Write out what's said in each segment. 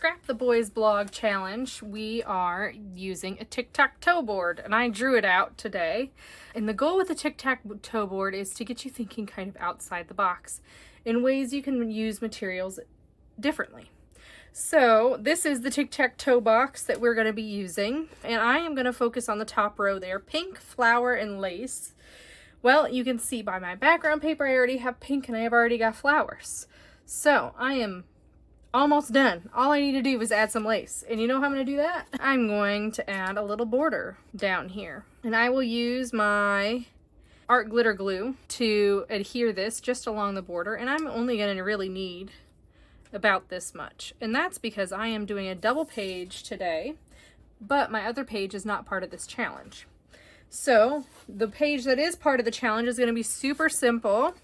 Scrap the Boys blog challenge, we are using a tic-tac-toe board, and I drew it out today. And the goal with the tic-tac-toe board is to get you thinking kind of outside the box in ways you can use materials differently. So this is the tic-tac-toe box that we're going to be using, and I am going to focus on the top row there, pink, flower, and lace. Well, you can see by my background paper I already have pink and I have already got flowers. So I am almost done. All I need to do is add some lace. And you know how I'm going to do that? I'm going to add a little border down here. And I will use my art glitter glue to adhere this just along the border. And I'm only going to really need about this much. And that's because I am doing a double page today, but my other page is not part of this challenge. So the page that is part of the challenge is going to be super simple.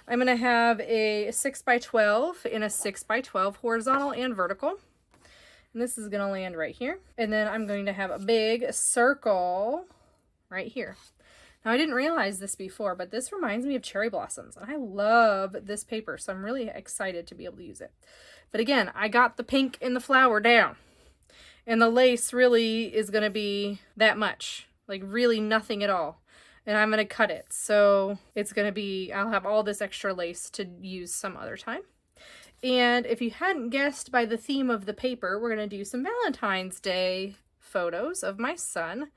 I'm going to have a 6x12 and a 6x12 horizontal and vertical. And this is going to land right here. And then I'm going to have a big circle right here. Now I didn't realize this before, but this reminds me of cherry blossoms. And I love this paper, so I'm really excited to be able to use it. But again, I got the pink and the flower down. And the lace really is going to be that much. Like really nothing at all. And I'm going to cut it. So it's going to be, I'll have all this extra lace to use some other time. And if you hadn't guessed by the theme of the paper, we're going to do some Valentine's Day photos of my son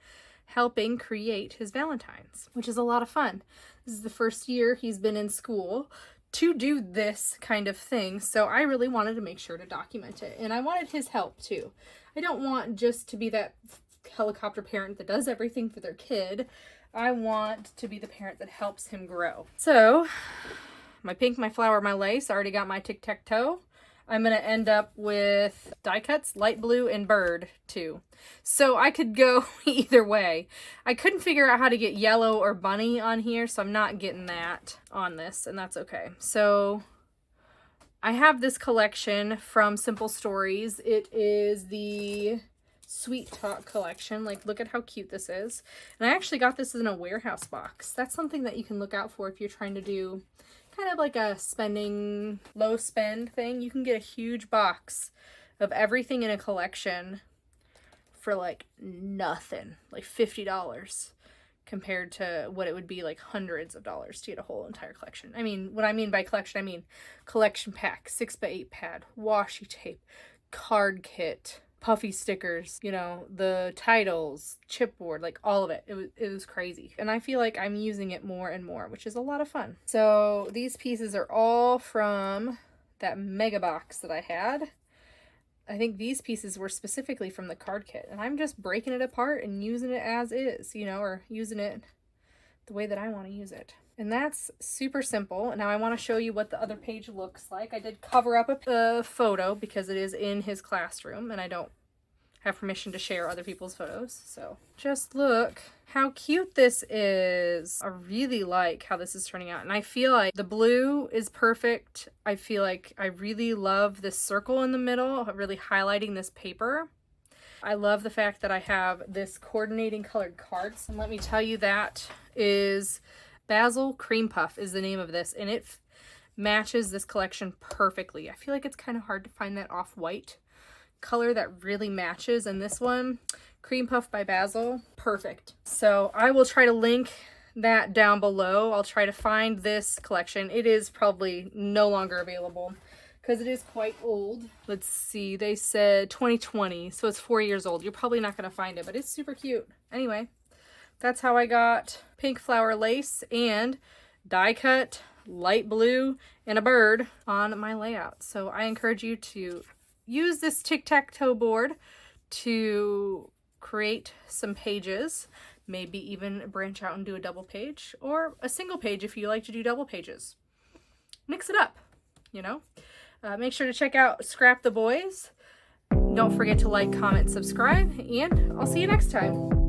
helping create his Valentines, which is a lot of fun. This is the first year he's been in school to do this kind of thing. So I really wanted to make sure to document it. And I wanted his help too. I don't want just to be that helicopter parent that does everything for their kid. I want to be the parent that helps him grow. So my pink, my flower, my lace, I already got my tic-tac-toe. I'm going to end up with die cuts, light blue, and bird too. So I could go either way. I couldn't figure out how to get yellow or bunny on here, so I'm not getting that on this, and that's okay. So I have this collection from Simple Stories. It is the Sweet Talk collection. Like, look at how cute this is. And I actually got this in a warehouse box. That's something that you can look out for if you're trying to do kind of like a spending, low spend thing. You can get a huge box of everything in a collection for like nothing, like $50 compared to what it would be like hundreds of dollars to get a whole entire collection. I mean, what I mean by collection, I mean collection pack, 6x8 pad, washi tape, card kit, puffy stickers, you know, the titles, chipboard, like all of it. It was crazy. And I feel like I'm using it more and more, which is a lot of fun. So these pieces are all from that mega box that I had. I think these pieces were specifically from the card kit, and I'm just breaking it apart and using it as is, you know, or using it the way that I want to use it. And that's super simple. Now I want to show you what the other page looks like. I did cover up a photo because it is in his classroom and I don't have permission to share other people's photos. So just look how cute this is. I really like how this is turning out. And I feel like the blue is perfect. I feel like I really love this circle in the middle, really highlighting this paper. I love the fact that I have this coordinating colored cards. And let me tell you, that is Basil Cream Puff is the name of this, and it matches this collection perfectly. I feel like it's kind of hard to find that off-white color that really matches, and this one, Cream Puff by Basil, perfect. So I will try to link that down below. I'll try to find this collection. It is probably no longer available because it is quite old. Let's see, they said 2020, so it's 4 years old. You're probably not going to find it, but it's super cute. Anyway, that's how I got pink flower lace and die cut light blue and a bird on my layout. So I encourage you to use this tic-tac-toe board to create some pages, maybe even branch out and do a double page or a single page if you like to do double pages. Mix it up, you know. Make sure to check out Scrap the Boys. Don't forget to like, comment, subscribe, and I'll see you next time.